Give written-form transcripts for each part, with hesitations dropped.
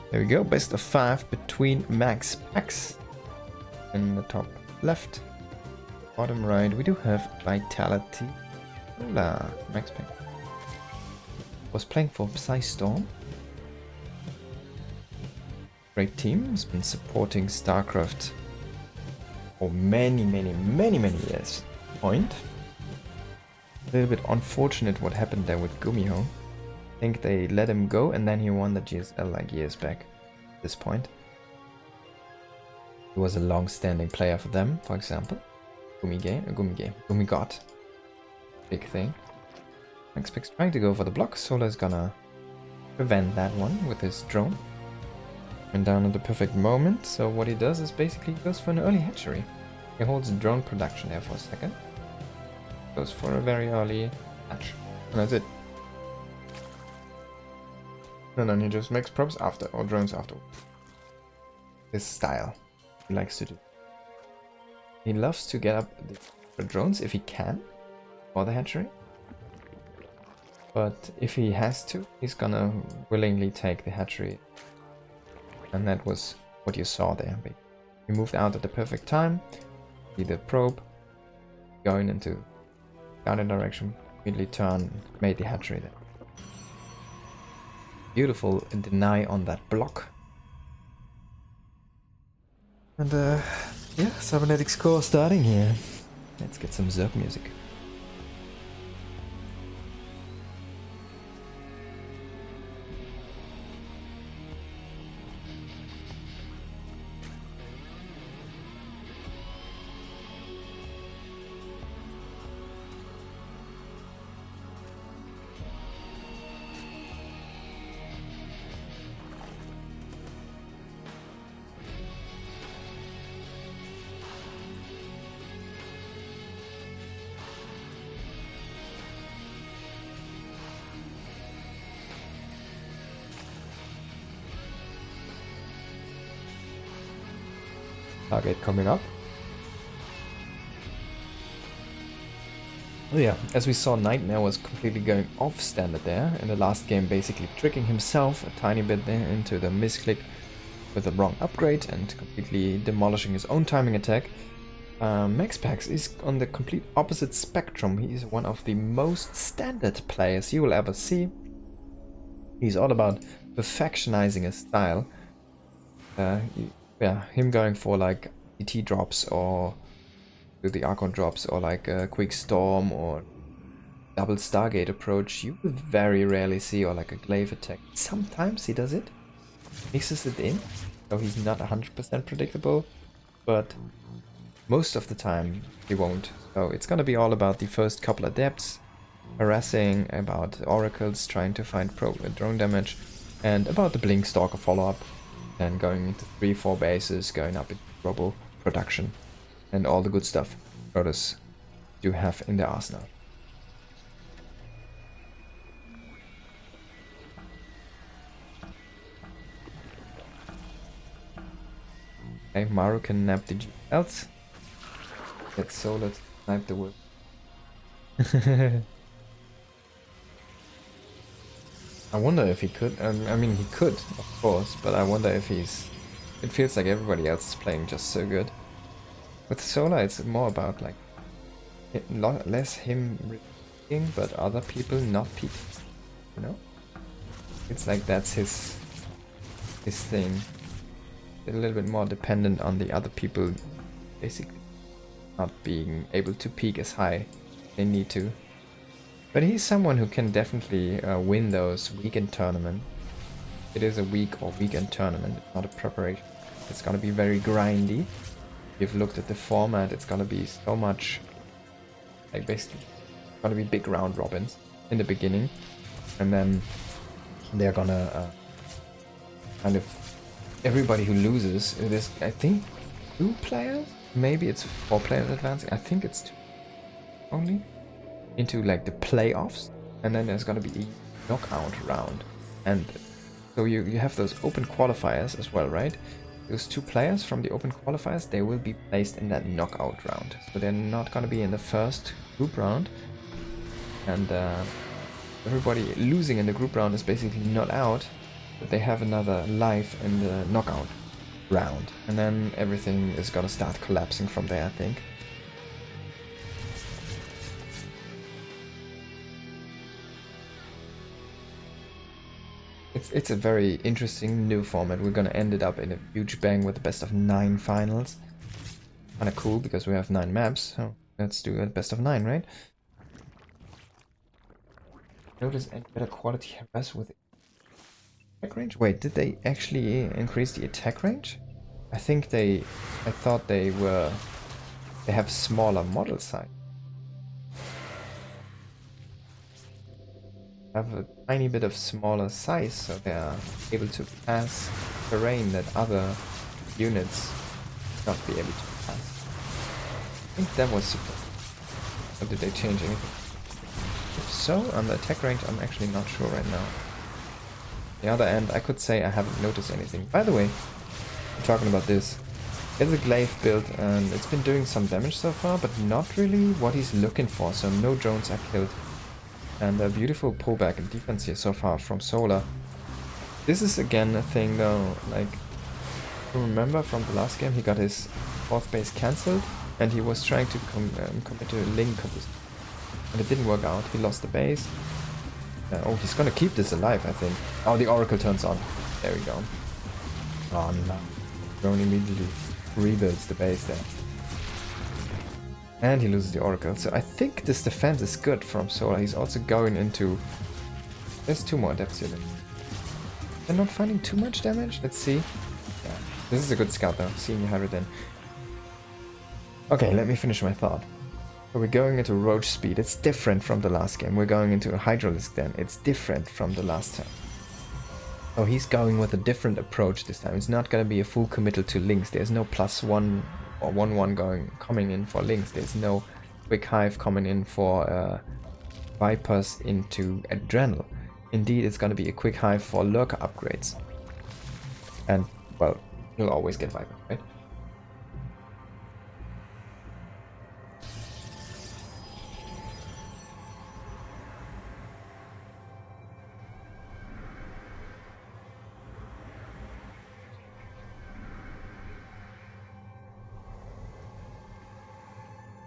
There we go, best of 5 between MaxPax. In the top left, bottom right, we do have Vitality. Hola, MaxPax. Was playing for Psystorm. Great team, has been supporting StarCraft for many years. Point. A little bit unfortunate what happened there with Gumiho. I think they let him go and then he won the GSL like years back at this point. He was a long-standing player for them, for example. Gumigod. Big thing. MaxPax trying to go for the block. Solar is gonna prevent that one with his drone. And down at the perfect moment, so what he does is basically goes for an early hatchery. He holds drone production there for a second. Goes for a very early hatch. And that's it. And then he just makes probes after, or drones after. His style. He likes to do. He loves to get up the drones if he can for the hatchery. But if he has to, he's gonna willingly take the hatchery. And that was what you saw there. He moved out at the perfect time. See the probe going into the other direction. Immediately turn, made the hatchery there. Beautiful deny on that block. And yeah, cybernetics core starting here. Let's get some Zerg music. Target coming up. Oh yeah, as we saw, Nightmare was completely going off standard there in the last game, basically tricking himself a tiny bit there into the misclick with the wrong upgrade and completely demolishing his own timing attack. MaxPax is on the complete opposite spectrum. He is one of the most standard players you will ever see. He's all about perfectionizing his style. Yeah, him going for like ET drops or do the Archon drops or like a quick storm or double Stargate approach, you will very rarely see, or like a glaive attack. Sometimes he does it, mixes it in, so he's not 100% predictable, but most of the time he won't. So it's gonna be all about the first couple adepts, harassing, about oracles, trying to find drone damage, and about the Blink Stalker follow-up. And going into 3-4 bases, going up into robo production, and all the good stuff Protoss do have in their arsenal. Okay, Maru can nab the GLs. Get Solar to snipe the wood. I wonder if he could. I mean, he could, of course, but I wonder if he's... It feels like everybody else is playing just so good. With Solar, it's more about like less him peaking, but other people not peaking. You know, it's like that's his thing. A little bit more dependent on the other people, basically not being able to peak as high as they need to. But he's someone who can definitely win those weekend tournaments. It is a week or weekend tournament, it's not a preparation. It's gonna be very grindy. If you've looked at the format, it's gonna be so much, like basically, it's gonna be big round robins in the beginning. And then they're gonna kind of, everybody who loses, it is, I think, 2 players? Maybe it's 4 players advancing, I think it's 2 only. Into like the playoffs, and then there's gonna be a knockout round, and so you have those open qualifiers as well, right? Those 2 players from the open qualifiers, they will be placed in that knockout round, so they're not gonna be in the first group round, and everybody losing in the group round is basically not out, but they have another life in the knockout round. And then everything is gonna start collapsing from there, I think. It's a very interesting new format. We're gonna end it up in a huge bang with the best of 9 finals. Kinda cool because we have 9 maps, so let's do a best of 9, right? Notice any better quality harass with attack range? Wait, did they actually increase the attack range? I thought they have smaller model size. Have a tiny bit of smaller size, so they are able to pass terrain that other units not be able to pass. I think that was super. Or did they change anything? If so, on the attack range, I'm actually not sure right now. On the other end, I could say I haven't noticed anything. By the way, I'm talking about this. There's a glaive build, and it's been doing some damage so far, but not really what he's looking for, so no drones are killed. And a beautiful pullback in defense here so far from Solar. This is again a thing though, like, remember from the last game he got his 4th base cancelled and he was trying to commit to a link composition. And it didn't work out, he lost the base. Oh, he's gonna keep this alive, I think. Oh, the Oracle turns on. There we go. Oh no. Drone immediately rebuilds the base there. And he loses the Oracle. So I think this defense is good from Solar. He's also going into... There's 2 more depths here. They're not finding too much damage. Let's see. Yeah, this is a good scout though. Seeing you have it in. Okay, let me finish my thought. So we're going into Roach Speed. It's different from the last game. We're going into a Hydralisk then. It's different from the last time. Oh, he's going with a different approach this time. It's not going to be a full committal to links. There's no +1 or 1-1 coming in for links. There's no quick hive coming in for Vipers into Adrenal. Indeed, it's going to be a quick hive for lurker upgrades. And, well, you'll always get Viper, right?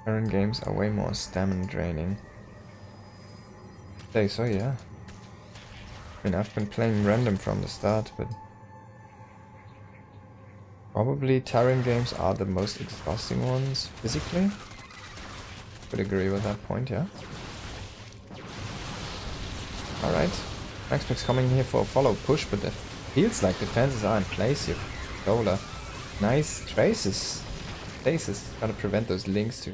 Current games are way more stamina draining. Say so, yeah. I mean, I've been playing random from the start, but probably Terran games are the most exhausting ones physically. Would agree with that point, yeah. Alright, MaxPax coming here for a follow push, but it feels like defenses are in place here. Solar. Nice traces. Stasis gonna prevent those links to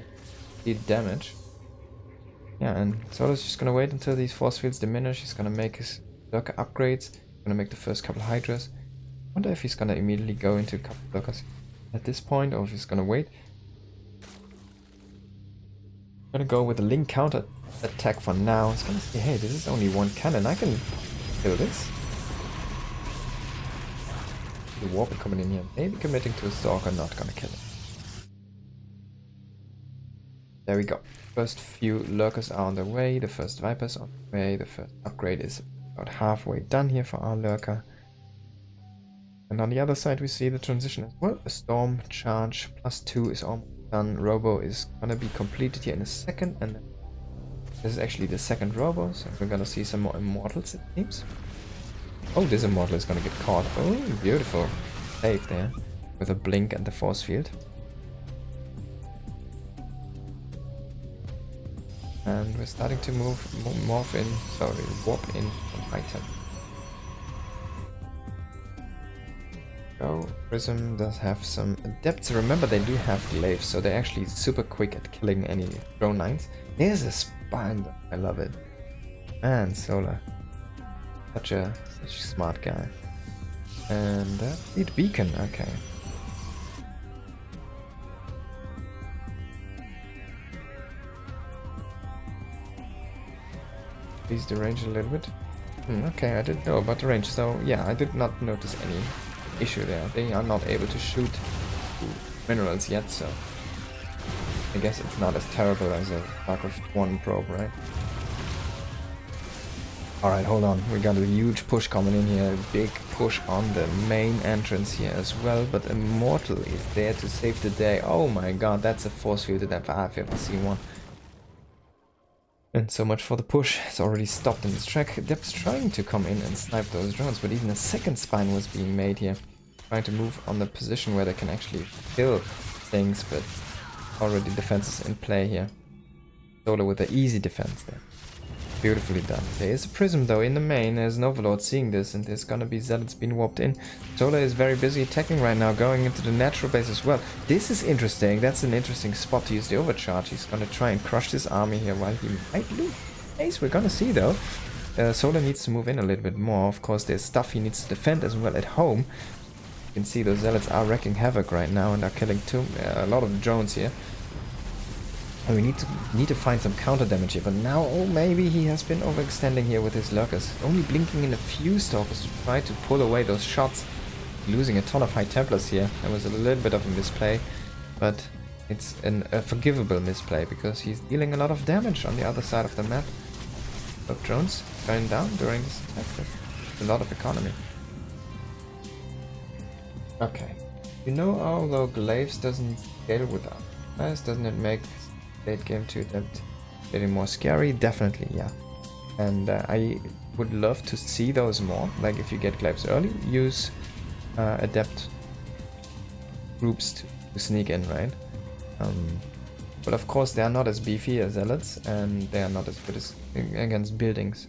deal damage. Yeah, and Solar's just gonna wait until these force fields diminish. He's gonna make his lurker upgrades. He's gonna make the first couple Hydras. Wonder if he's gonna immediately go into a couple lurkers at this point, or if he's gonna wait. Gonna go with a link counter attack for now. He's gonna say, hey, this is only 1 cannon. I can kill this. The Warper coming in here, maybe committing to a Stalker, not gonna kill it. There we go. First few lurkers are on the way, the first Vipers on the way, the first upgrade is about halfway done here for our lurker. And on the other side we see the transition as well. A Storm charge +2 is almost done. Robo is gonna be completed here in a second, and this is actually the second Robo, so we're gonna see some more Immortals it seems. Oh, this Immortal is gonna get caught. Oh, beautiful. Save there with a blink and the force field. And we're starting to warp in from item. So Prism does have some depths. Remember, they do have glaives, so they're actually super quick at killing any drone lines. There's a spine. I love it. Man, Solar, such a smart guy. And lead beacon. Okay. Increase the range a little bit. Okay, I didn't know about the range, so yeah, I did not notice any issue there. They are not able to shoot minerals yet, so I guess it's not as terrible as a StarCraft 1 probe, right? Alright, hold on. We got a huge push coming in here. A big push on the main entrance here as well. But Immortal is there to save the day. Oh my god, that's a force field that I've ever seen one. And so much for the push. It's already stopped in its track. Dep's trying to come in and snipe those drones, but even a second spine was being made here. Trying to move on the position where they can actually kill things, but already defenses in play here. Solar with an easy defense there. Beautifully done. There is a prism though in the main. There's an overlord seeing this, and there's gonna be zealots being warped in. Solar is very busy attacking right now, going into the natural base as well. This is interesting. That's an interesting spot to use the overcharge. He's gonna try and crush this army here while he might lose base. We're gonna see though. Solar needs to move in a little bit more. Of course, there's stuff he needs to defend as well at home. You can see those zealots are wrecking havoc right now and are killing a lot of drones here. We need to find some counter damage here, but now, oh, maybe he has been overextending here with his lurkers. Only blinking in a few stalkers to try to pull away those shots. Losing a ton of High Templars here. That was a little bit of a misplay, but it's a forgivable misplay because he's dealing a lot of damage on the other side of the map. Look, drones going down during this attack. That's a lot of economy. Okay. You know, although Glaives doesn't scale with us, doesn't it make late game 2 Adept getting more scary? Definitely, yeah. And I would love to see those more. Like if you get Glaives early, use Adept groups to sneak in, right? But of course they are not as beefy as Zealots, and they are not as good as against buildings.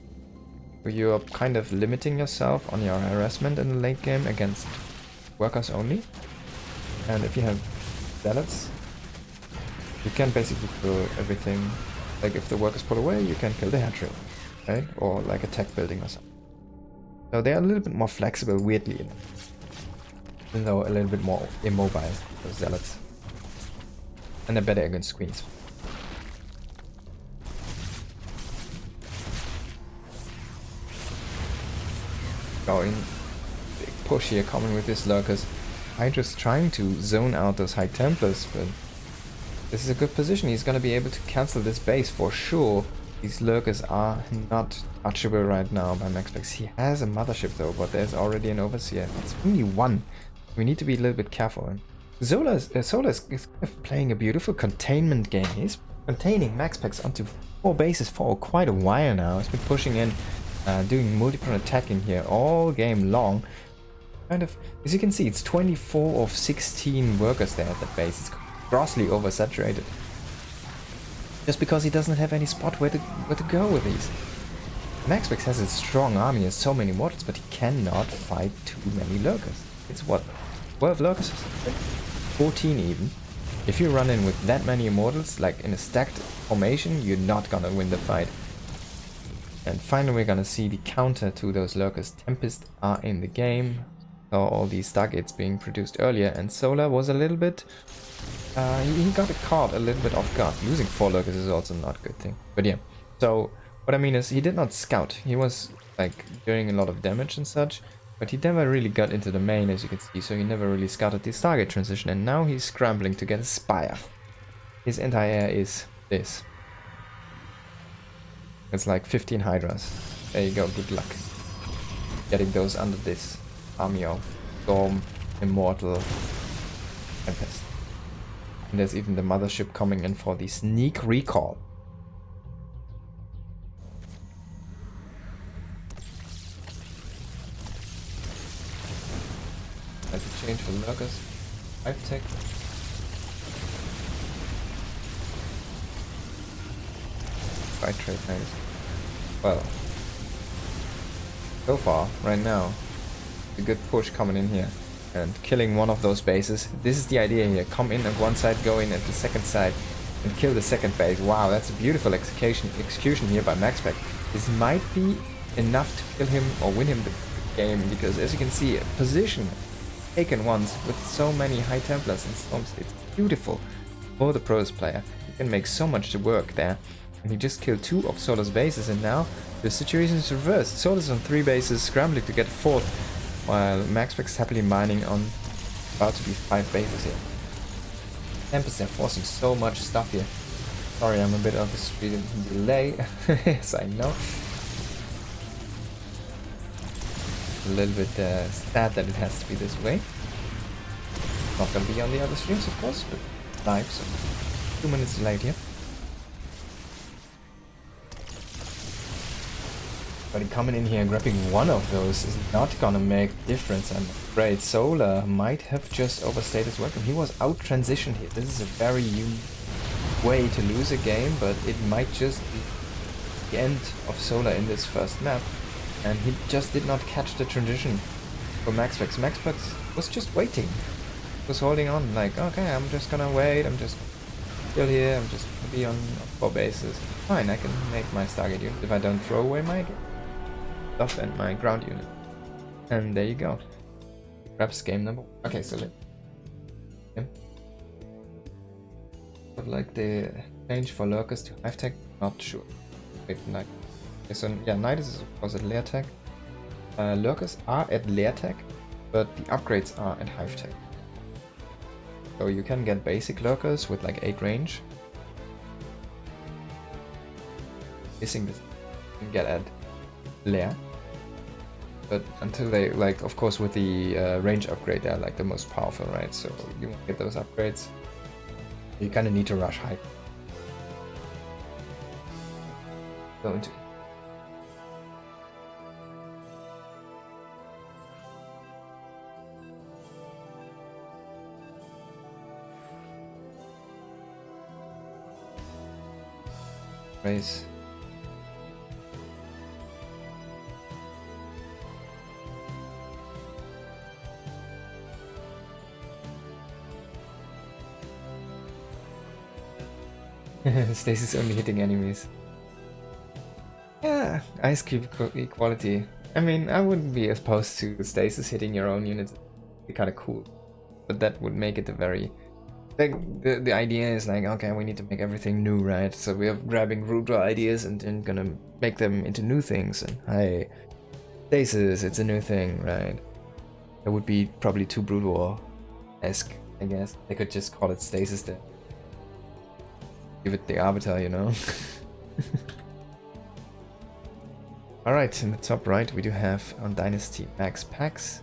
So you're kind of limiting yourself on your harassment in the late game against workers only. And if you have Zealots, you can basically kill everything. Like if the workers pull away, you can kill the hatchery, right? Or like attack building or something. So they are a little bit more flexible, weirdly, even though a little bit more immobile, those zealots. And they're better against screens. Going big push here, coming with his lurkers. Hydra's trying to zone out those High Templars, but this is a good position. He's going to be able to cancel this base for sure. These lurkers are not touchable right now by MaxPax. He has a mothership though, but there's already an overseer. It's only one. We need to be a little bit careful. Solar is playing a beautiful containment game. He's containing MaxPax onto 4 bases for quite a while now. He's been pushing in, doing multiple attacking here all game long. Kind of, as you can see, it's 24 of 16 workers there at the base. It's grossly oversaturated. Just because he doesn't have any spot where to go with these. MaxPax has a strong army and so many mortals, but he cannot fight too many lurkers. It's what, 12 lurkers or something? 14 even. If you run in with that many immortals, like in a stacked formation, you're not gonna win the fight. And finally we're gonna see the counter to those lurkers. Tempest are in the game. So all these Stargates being produced earlier, and Solar was a little bit he got caught a little bit off guard. Losing 4 lurkers is also not a good thing. But yeah, so what I mean is he did not scout. He was like doing a lot of damage and such, but he never really got into the main, as you can see, so he never really scouted the Stargate transition, and now he's scrambling to get a Spire. His anti-air is this. It's like 15 Hydras. There you go, good luck. Getting those under this army of Storm, Immortal, Tempest. And there's even the mothership coming in for the sneak recall. I have to change for lurkers. 5 tech. Fight trade nice. Well, so far, right now, a good push coming in here and killing one of those bases. This is the idea here. Come in at one side, go in at the second side and kill the second base. Wow, that's a beautiful execution here by MaxPax. This might be enough to kill him or win him the game, because as you can see, a position taken once with so many High Templars and Storms, it's beautiful for the Protoss player. He can make so much to work there. And he just killed 2 of Solar's bases, and now the situation is reversed. Solar's on 3 bases, scrambling to get a 4th, while MaxPax is happily mining on about to be 5 bases here. Tempest, they're forcing so much stuff here. Sorry, I'm a bit of a speed delay. Yes, I know. a little bit sad that it has to be this way. Not gonna be on the other streams, of course, but live, so 2 minutes delayed here. But coming in here and grabbing one of those is not gonna make difference, I'm afraid. Solar might have just overstayed his welcome. He was out transitioned here. This is a very unique way to lose a game, but it might just be the end of Solar in this first map. And he just did not catch the transition for MaxPax. MaxPax was just waiting. Was holding on like, okay, I'm just gonna wait, I'm just still here, I'm just gonna be on 4 bases. Fine, I can make my Stargate unit if I don't throw away my stuff and my ground unit. And there you go. Perhaps game number 1. Okay, so let's like the change for lurkers to hive tech, not sure. Wait, night. Okay, so yeah, night is of course at lair tech. Lurkers are at lair tech, but the upgrades are at hive tech. So you can get basic lurkers with like 8 range. Missing this you can get at lair. But until they, like, of course with the range upgrade they're like the most powerful, right? So you won't get those upgrades. You kind of need to rush high. Go into race. Stasis only hitting enemies. Yeah, ice cube equality. I mean, I wouldn't be opposed to stasis hitting your own units. It'd be kind of cool, but that would make it a very like the idea is like, okay, we need to make everything new, right? So we are grabbing Rudra ideas and then gonna make them into new things. And hey, stasis, it's a new thing, right? That would be probably too Brood War-esque, I guess. They could just call it stasis then. Give it the arbiter, you know? Alright, in the top right we do have on Dynasty MaxPax.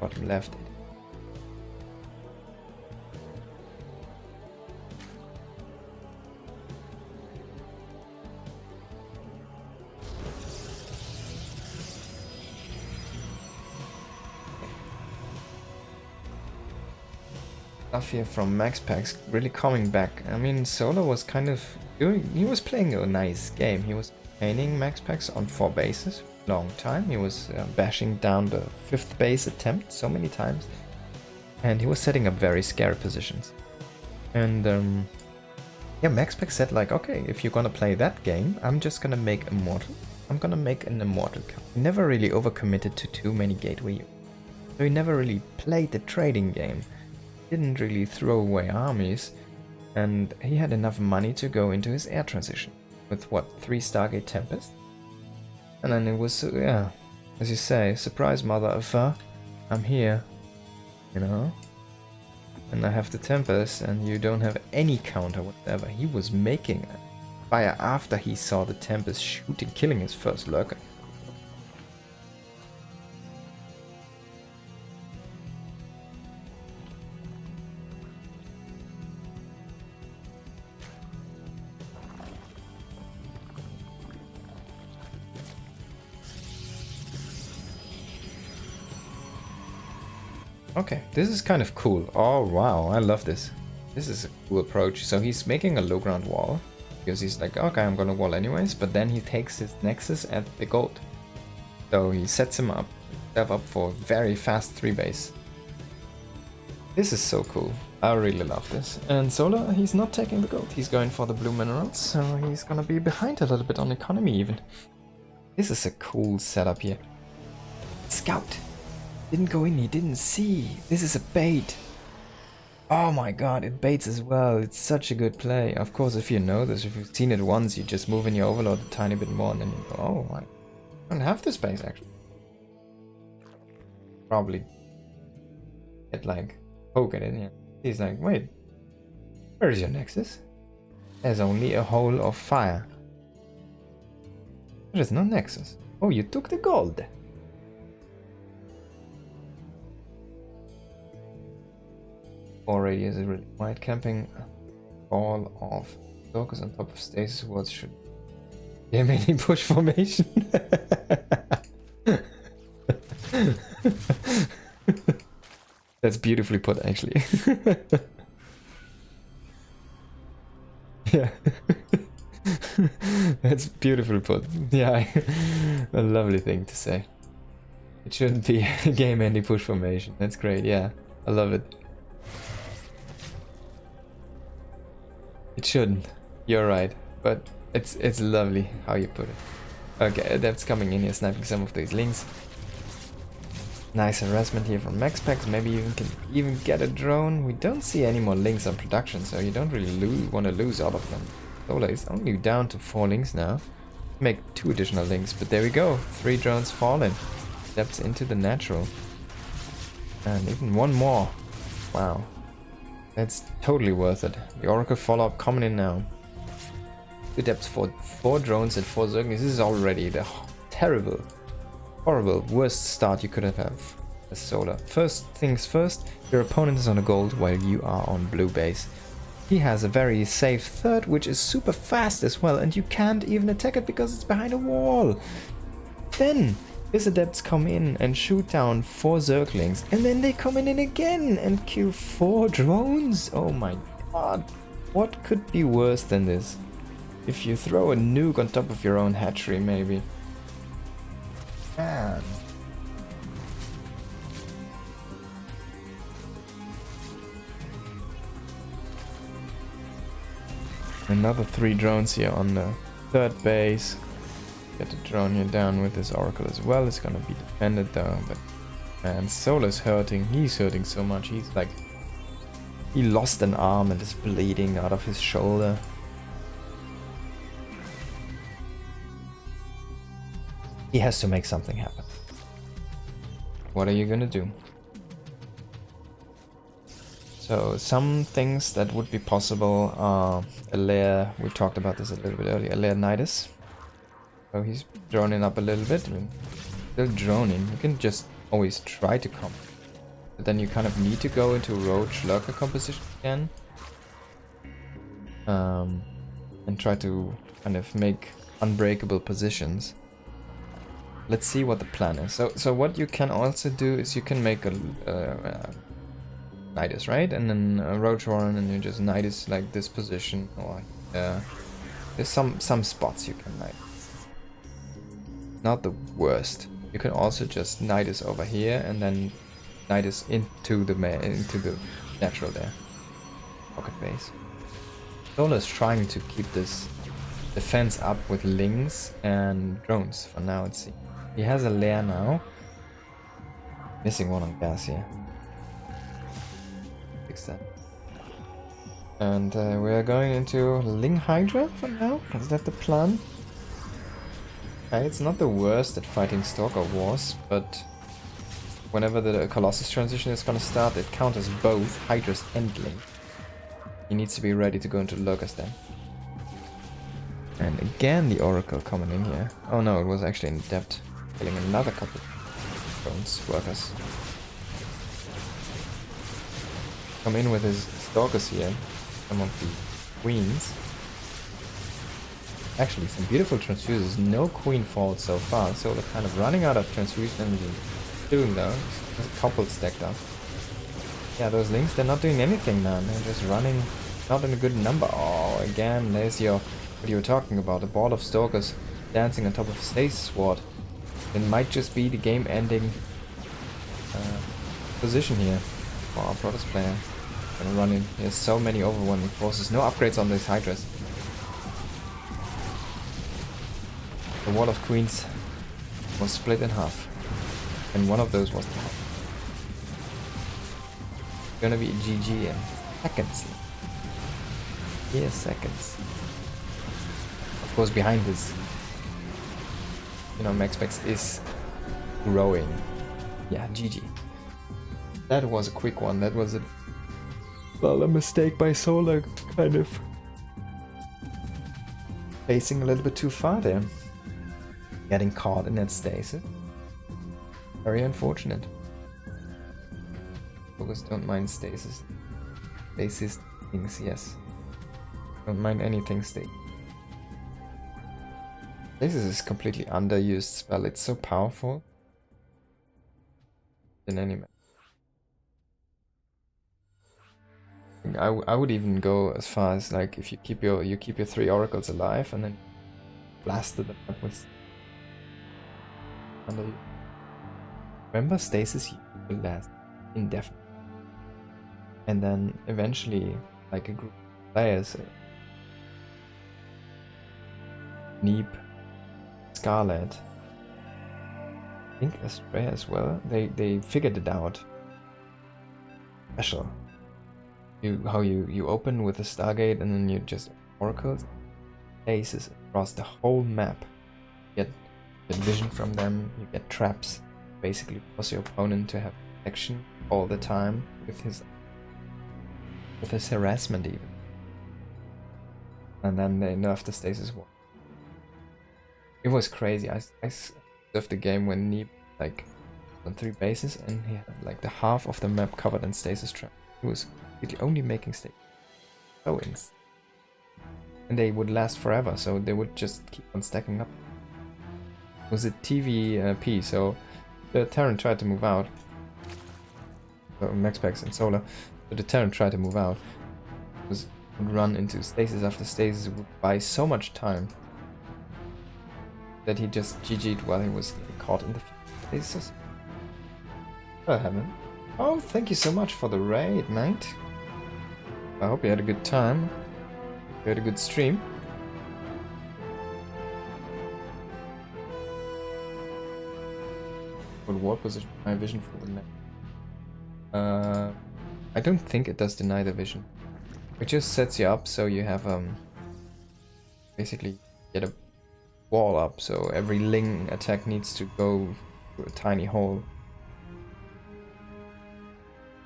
Bottom left. Stuff here from MaxPax really coming back. I mean, Solo was kind of doing, he was playing a nice game. He was painting MaxPax on 4 bases long time. He was bashing down the 5th base attempt so many times, and he was setting up very scary positions. And yeah, MaxPax said like, okay, if you're gonna play that game, I'm just gonna make Immortal. I'm gonna make an Immortal count. He never really overcommitted to too many gateway units. So he never really played the trading game. Didn't really throw away armies, and he had enough money to go into his air transition with what, 3 Stargate Tempest, and then it was yeah, as you say, surprise mother affair, I'm here, you know, and I have the Tempest and you don't have any counter whatever. He was making fire after he saw the Tempest shooting, killing his first lurker. Okay, this is kind of cool. Oh wow, I love this. This is a cool approach. So he's making a low ground wall, because he's like, okay, I'm gonna wall anyways, but then he takes his nexus at the gold. So he sets him up for very fast 3 base. This is so cool. I really love this. And Solar, he's not taking the gold, he's going for the blue minerals, so he's gonna be behind a little bit on economy even. This is a cool setup here. Scout! Didn't go in, he didn't see. This is a bait. Oh my god, it baits as well. It's such a good play. Of course, if you know this, if you've seen it once, you just move in your overload a tiny bit more and then you go, oh, I don't have the space actually. Probably get like, poke it in here. He's like, wait, where is your nexus? There's only a hole of fire. There is no nexus. Oh, you took the gold. 4 radius is really wide. Camping all of Stalkers on top of stasis wards should game any push formation. That's beautifully put, actually. Yeah. That's beautifully put. Yeah, a lovely thing to say. It shouldn't be a game ending push formation. That's great, yeah. I love it. It shouldn't. You're right. But it's lovely how you put it. Okay, Adept's coming in here, sniping some of these links. Nice harassment here from MaxPax. Maybe you can even get a drone. We don't see any more links on production, so you don't really want to lose all of them. Solar is only down to 4 links now. Make 2 additional links, but there we go. 3 drones fallen. Steps into the natural. And even 1 more. Wow. That's totally worth it. The Oracle follow-up coming in now. 2 depths for 4 drones and 4 Zerglings. This is already the terrible, horrible, worst start you could have had as Solar. First things first, your opponent is on a gold while you are on blue base. He has a very safe third, which is super fast as well, and you can't even attack it because it's behind a wall. Then his adepts come in and shoot down 4 Zerglings, and then they come in again and kill 4 drones. Oh my god, what could be worse than this? If you throw a nuke on top of your own hatchery, maybe. Man. Another 3 drones here on the 3rd base. Get the drone here down with this Oracle as well. It's gonna be defended though, but man, Solar's hurting. He's hurting so much. He's like, he lost an arm and is bleeding out of his shoulder. He has to make something happen. What are you gonna do? So some things that would be possible are a layer, we talked about this a little bit earlier, a layer Nidus. So he's droning up a little bit, I mean, still droning. You can just always try to come. But then you kind of need to go into Roach Lurker composition again. And try to kind of make unbreakable positions. Let's see what the plan is. So what you can also do is you can make a Nidus, right? And then a Roach Warren, and you just Nidus like this position, or there's some spots you can Nidus. Not the worst. You can also just Nidus over here and then Nidus into the natural there. Pocket base. Solar's trying to keep this defense up with links and drones for now, it seems. He has a lair now. Missing one on gas here. Fix that. And we are going into Ling Hydra for now. Is that the plan? Okay, it's not the worst at fighting Stalker Wars, but whenever the Colossus transition is gonna start, it counters both Hydras and Ling. He needs to be ready to go into Lurkers then. And again the Oracle coming in here. Oh no, it was actually in depth. Killing another couple of drones, workers. Come in with his Stalkers here. Some of the queens. Actually, some beautiful transfuses. No queen fault so far. So they're kind of running out of transfusion energy. Doing though. There's a couple stacked up. Yeah, those links, they're not doing anything, man. They're just running not in a good number. Oh, again, there's your, what you were talking about. A ball of Stalkers dancing on top of a stasis ward. It might just be the game-ending position here for our Protoss player. Gonna run in. He has so many overwhelming forces. No upgrades on these Hydras. The wall of queens was split in half. And one of those was the half. Gonna be a GG in seconds. Yeah, seconds. Of course, behind this, you know, MaxPax is growing. Yeah, GG. That was a quick one. That was a mistake by Solar, kind of pacing a little bit too far there. Getting caught in that stasis. Very unfortunate. Focus don't mind stasis. Stasis things, yes. Don't mind anything stay. Stasis is completely underused spell. It's so powerful in any map. I would even go as far as like if you keep your 3 oracles alive and then blasted them up with under. Remember, stasis will last indefinitely, and then eventually, like a group of players, Neep, Scarlet, I think Astrea as well. They figured it out. Special. How you open with a Stargate and then you just oracles, places across the whole map. You get vision from them. You get traps. Basically, force your opponent to have protection all the time with his harassment even. And then they nerfed the stasis wall. It was crazy. I served the game when Neep like on 3 bases and he had like the half of the map covered in stasis trap. He was only making stasis. So insane. And they would last forever, so they would just keep on stacking up. It was a TVP, so the Terran tried to move out. So MaxPax and Solar. So the Terran tried to move out. Would run into stasis after stasis, would buy so much time that he just GG'd while he was getting caught in the stasis. What happened? Oh, thank you so much for the raid, mate. I hope you had a good time. You had a good stream. What war position? My vision for the map. I don't think it does deny the vision. It just sets you up so you have basically get a wall up. So every Ling attack needs to go through a tiny hole.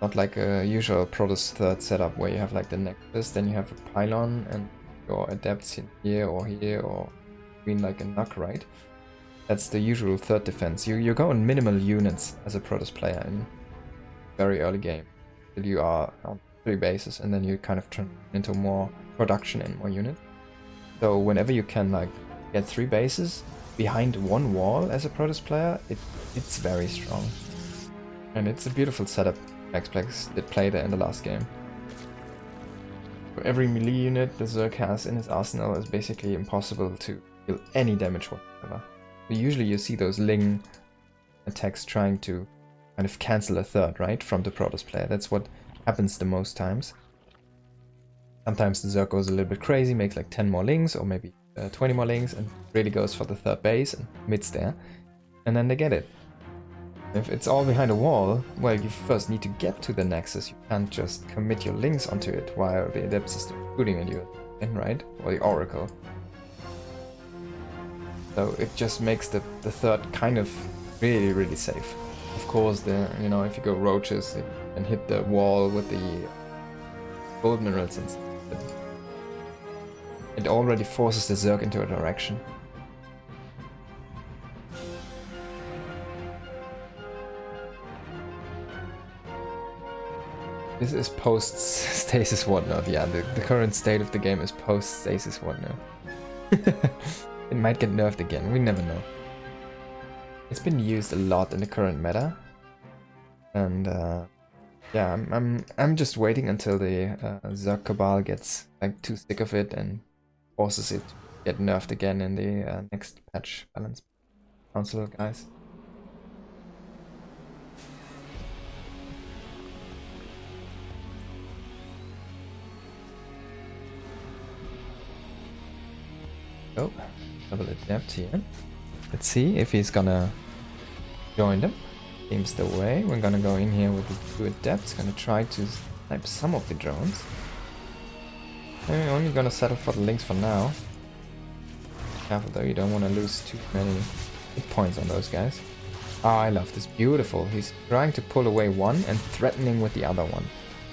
Not like a usual Protoss third setup where you have like the necklace, then you have a pylon and your adepts in here or between like a knock, right? That's the usual third defense. You go on minimal units as a Protoss player in very early game. Till you are on 3 bases and then you kind of turn into more production and more units. So whenever you can like get 3 bases behind 1 wall as a Protoss player, it's very strong. And it's a beautiful setup. MaxPax did play there in the last game. For every melee unit the Zerg has in his arsenal is basically impossible to deal any damage whatsoever. So usually you see those Ling attacks trying to kind of cancel a third, right, from the Protoss player. That's what happens the most times. Sometimes the Zerg goes a little bit crazy, makes like 10 more Lings or maybe 20 more Lings and really goes for the 3rd base and commits there. And then they get it. If it's all behind a wall, well, you first need to get to the Nexus. You can't just commit your Lings onto it while the Adept is shooting at you, right? Or the Oracle. So it just makes the 3rd kind of really, really safe. Of course, if you go roaches and hit the wall with the gold minerals and stuff, it already forces the Zerg into a direction. This is post-stasis whatnot. Yeah, the current state of the game is post-stasis whatnot. It might get nerfed again, we never know. It's been used a lot in the current meta. And yeah, I'm just waiting until the Zerg Cabal gets like too sick of it and forces it to get nerfed again in the next patch balance council, guys. Oh, double adept here. Let's see if he's gonna join them. Seems the way. We're gonna go in here with the 2 adepts. Gonna try to snipe some of the drones. I'm only gonna settle for the Lings for now. Careful though, you don't want to lose too many hit points on those guys. Oh, I love this. Beautiful. He's trying to pull away one and threatening with the other one.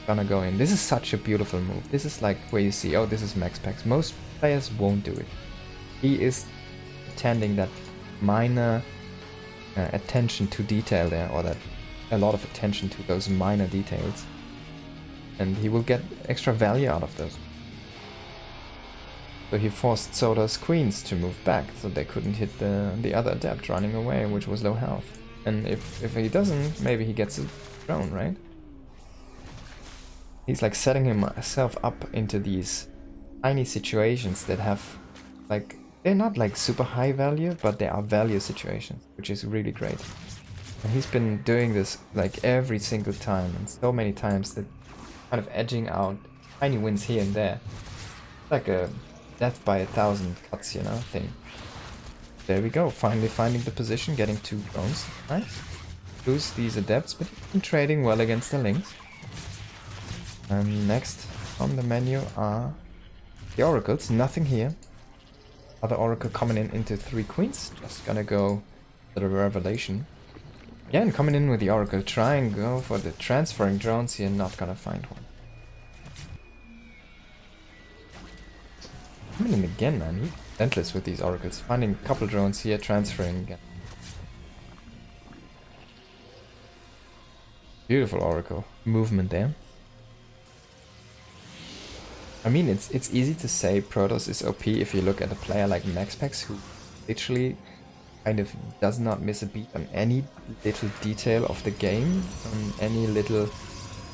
Gonna go in. This is such a beautiful move. This is like where you see, oh, this is MaxPax. Most players won't do it. He is attending that minor attention to detail there, or that a lot of attention to those minor details. and he will get extra value out of those. So he forced Soda's queens to move back, so they couldn't hit the other adept running away, which was low health. And if he doesn't, maybe he gets a drone, right? He's like setting himself up into these tiny situations that have, like, they're not like super high value, but they are value situations, which is really great. And he's been doing this like every single time, and so many times that kind of edging out tiny wins here and there. Like a death by 1,000 cuts, you know, thing. There we go, finally finding the position, getting 2 drones. Nice. Lose these adepts, but he's been trading well against the links. And next on the menu are the oracles. Nothing here. Other oracle coming in into 3 queens. Just gonna go to the revelation. Again, coming in with the oracle. Try and go for the transferring drones here. Not gonna find one. Coming in again, man. He's relentless with these oracles. Finding a couple drones here, transferring again. Beautiful oracle movement there. I mean, it's easy to say Protoss is OP if you look at a player like MaxPax, who literally kind of does not miss a beat on any little detail of the game, on any little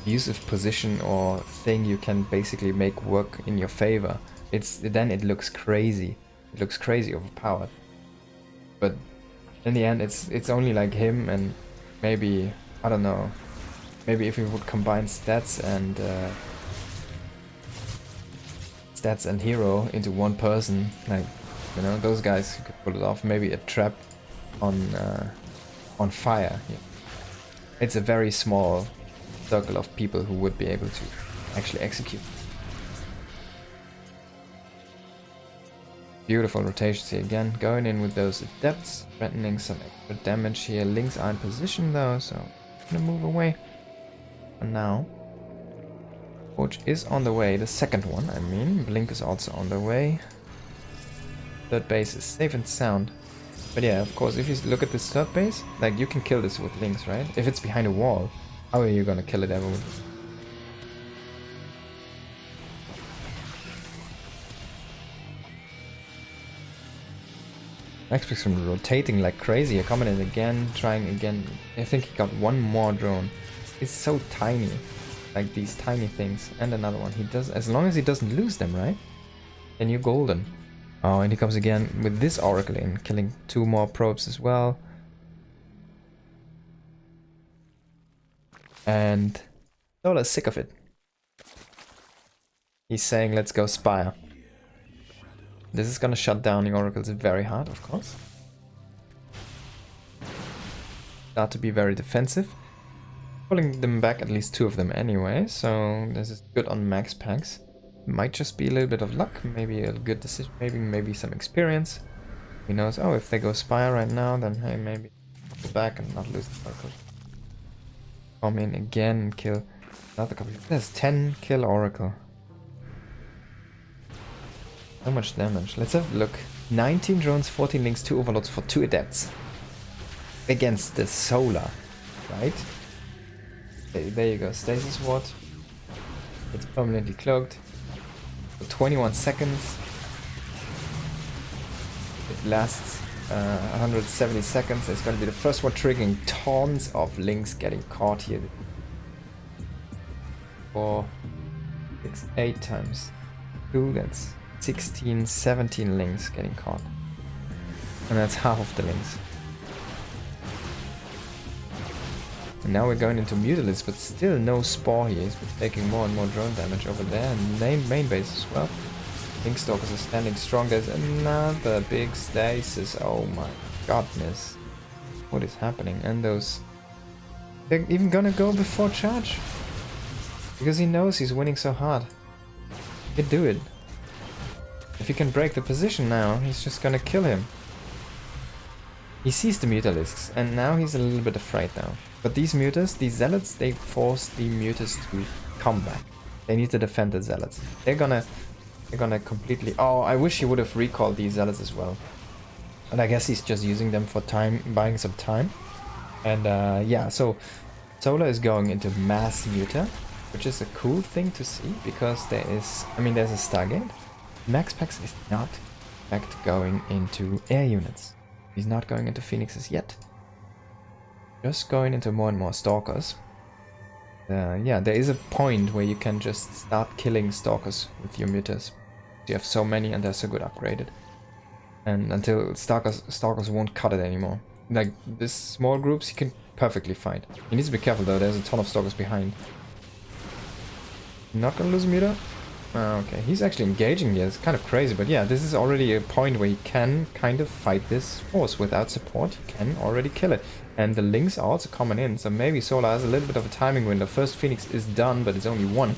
use of position or thing you can basically make work in your favor. Then it looks crazy. It looks crazy overpowered. But in the end, it's only like him and maybe, I don't know, maybe if we would combine stats and hero into one person, like, you know, those guys could pull it off. Maybe a trap on fire. Yeah. It's a very small circle of people who would be able to actually execute. Beautiful rotations here again, going in with those adepts, threatening some extra damage here. Links are in position though, so I'm gonna move away. And now Forge is on the way, the second one, I mean. Blink is also on the way. Third base is safe and sound. But yeah, of course, if you look at this third base, like, you can kill this with links, right? If it's behind a wall, how are you gonna kill it ever with? MaxPax from rotating like crazy, coming in again, trying again. I think he got one more drone. It's so tiny. Like these tiny things, and another one. He does, as long as he doesn't lose them, right? Then you're golden. Oh, and he comes again with this oracle in, killing 2 more probes as well. And Sola's sick of it. He's saying, let's go Spire. This is gonna shut down the oracles very hard, of course. Start to be very defensive. Pulling them back, at least 2 of them anyway, so this is good on MaxPax. Might just be a little bit of luck, maybe a good decision, maybe some experience. He knows, oh, if they go Spire right now, then hey, maybe go back and not lose the oracle. Come in again and kill another couple. There's 10 kill oracle. So much damage. Let's have a look. 19 drones, 14 links, 2 overlords for 2 adepts. Against the solar, right? There you go, stasis ward. It's permanently cloaked. For 21 seconds. It lasts 170 seconds. It's gonna be the first one, triggering tons of links getting caught here. 4, 6, 8 times 2, that's 16, 17 links getting caught. And that's half of the links. And now we're going into Mutalisks, but still no Spore here. He's been taking more and more drone damage over there, and main base as well. Linkstalkers are standing strong. There's another big stasis. Oh my godness. What is happening? And those... They're even gonna go before charge. Because he knows he's winning so hard. He can do it. If he can break the position now, he's just gonna kill him. He sees the Mutalisks, and now he's a little bit afraid now. But these Mutas, these Zealots, they force the Mutas to come back. They need to defend the Zealots. They're gonna completely... Oh, I wish he would have recalled these Zealots as well. And I guess he's just using them for time, buying some time. And yeah, so Solar is going into mass Muta. which is a cool thing to see because there is, I mean, there's a Stargate. MaxPax is not in fact going into air units. He's not going into Phoenixes yet. Just going into more and more Stalkers. Yeah, there is a point where you can just start killing Stalkers with your mutas. You have so many and they're so good upgraded. And until Stalkers won't cut it anymore. Like, this small groups he can perfectly fight. He needs to be careful though, there's a ton of Stalkers behind. Not gonna lose a muta? Okay, he's actually engaging here. It's kind of crazy, but yeah, this is already a point where he can kind of fight this force without support. He can already kill it. And the links are also coming in, so maybe Solar has a little bit of a timing window. First Phoenix is done, but it's only one.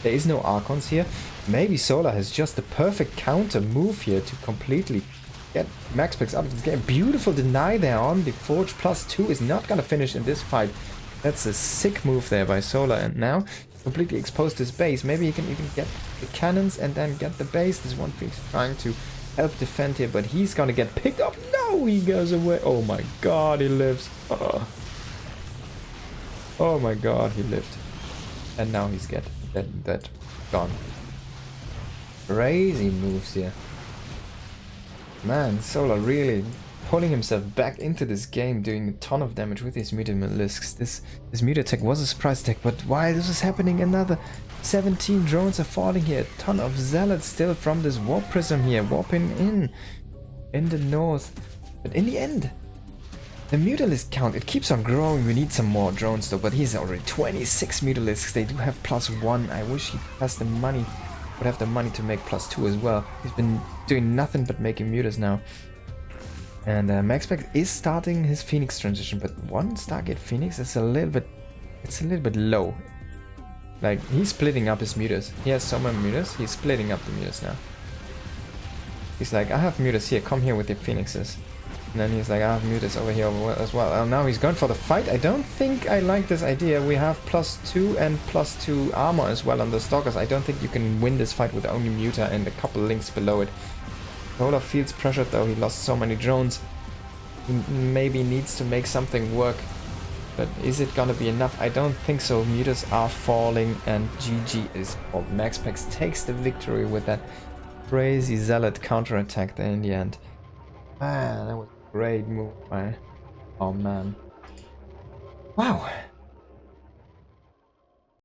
There is no Archons here. Maybe Solar has just the perfect counter move here to completely get MaxPax out of the game. Beautiful deny there on the Forge +2 is not gonna finish in this fight. That's a sick move there by Solar, and now completely exposed his base. Maybe he can even get the cannons and then get the base. This one Phoenix trying to help defend here, but he's gonna get picked up. No, he goes away. Oh my god, he lives. Oh my god, he lived. And now he's dead. Gone. Crazy moves here. Man, Solar really pulling himself back into this game, doing a ton of damage with his Mutalisks. This Muta attack was a surprise attack, but why this is happening? Another 17 drones are falling here. A ton of zealots still from this warp prism here, warping in the north. But in the end, the Mutalisk count, it keeps on growing. We need some more drones though, but he's already 26 Mutalisks. They do have +1. I wish he has the money, would have the money to make +2 as well. He's been doing nothing but making mutas now. And MaxPax is starting his Phoenix transition, but one Stargate Phoenix is a little bit low. Like, he's splitting up his mutas. He has so many mutas, he's splitting up the mutas now. He's like, I have mutas here, come here with your Phoenixes. And then he's like, I have mutas over here as well. Now he's going for the fight. I don't think I like this idea. We have +2 and +2 armor as well on the Stalkers. I don't think you can win this fight with only muta and a couple links below it. Solar feels pressured though, he lost so many drones. He maybe needs to make something work. But is it gonna be enough? I don't think so. Mutas are falling and GG is called. MaxPax takes the victory with that crazy zealot counterattack there in the end. Man, that was a great move by... Oh man. Wow.